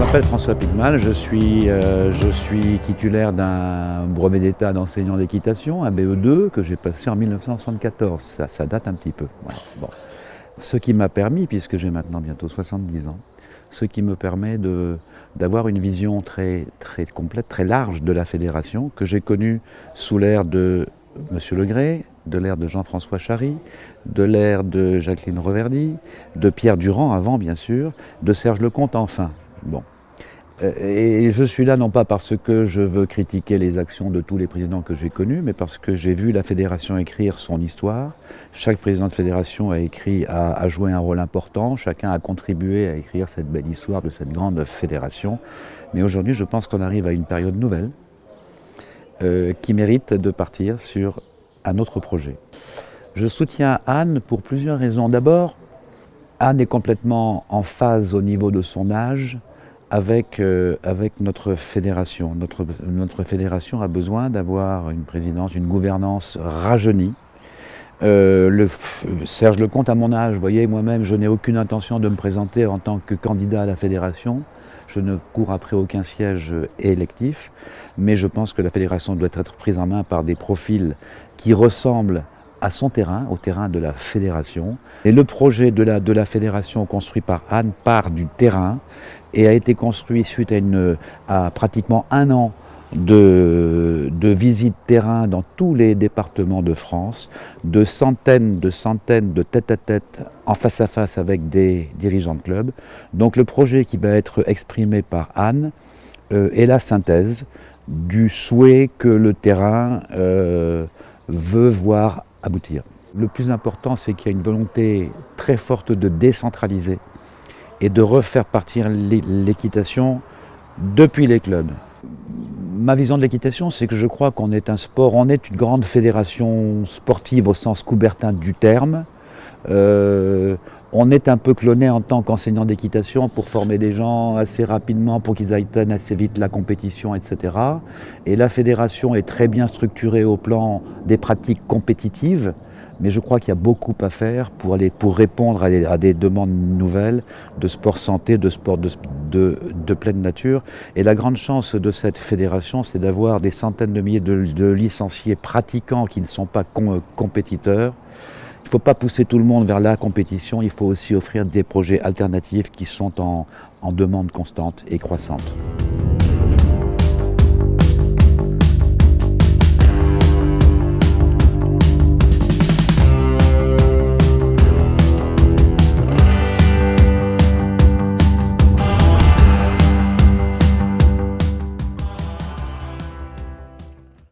m'appelle François Pigmal, je suis titulaire d'un brevet d'état d'enseignant d'équitation, un BE2, que j'ai passé en 1974. Ça date un petit peu. Voilà. Bon. Ce qui m'a permis, puisque j'ai maintenant bientôt 70 ans, ce qui me permet d'avoir une vision très, très complète, très large de la fédération, que j'ai connue sous l'ère de M. Legré, de l'ère de Jean-François Chary, de l'ère de Jacqueline Reverdy, de Pierre Durand avant bien sûr, de Serge Lecomte enfin. Bon. Et je suis là non pas parce que je veux critiquer les actions de tous les présidents que j'ai connus, mais parce que j'ai vu la fédération écrire son histoire. Chaque président de fédération a joué un rôle important, chacun a contribué à écrire cette belle histoire de cette grande fédération. Mais aujourd'hui, je pense qu'on arrive à une période nouvelle qui mérite de partir sur un autre projet. Je soutiens Anne pour plusieurs raisons. D'abord, Anne est complètement en phase au niveau de son âge avec notre fédération. Notre fédération a besoin d'avoir une présidence, une gouvernance rajeunie. Serge Lecomte, à mon âge, vous voyez, moi-même, je n'ai aucune intention de me présenter en tant que candidat à la fédération. Je ne cours après aucun siège électif, mais je pense que la fédération doit être prise en main par des profils qui ressemblent à son terrain, au terrain de la fédération. Et le projet de la fédération construit par Anne part du terrain et a été construit suite à pratiquement un an de visites terrain dans tous les départements de France, de centaines de tête-à-tête en face à face avec des dirigeants de club. Donc le projet qui va être exprimé par Anne est la synthèse du souhait que le terrain veut voir aboutir. Le plus important, c'est qu'il y a une volonté très forte de décentraliser et de refaire partir l'équitation depuis les clubs. Ma vision de l'équitation, c'est que je crois qu'on est un sport, on est une grande fédération sportive au sens coubertin du terme. On est un peu cloné en tant qu'enseignant d'équitation pour former des gens assez rapidement, pour qu'ils atteignent assez vite la compétition, etc. Et la fédération est très bien structurée au plan des pratiques compétitives, mais je crois qu'il y a beaucoup à faire pour répondre à des demandes nouvelles de sport santé, de sport de pleine nature. Et la grande chance de cette fédération, c'est d'avoir des centaines de milliers de licenciés pratiquants qui ne sont pas compétiteurs. Il ne faut pas pousser tout le monde vers la compétition, il faut aussi offrir des projets alternatifs qui sont en demande constante et croissante.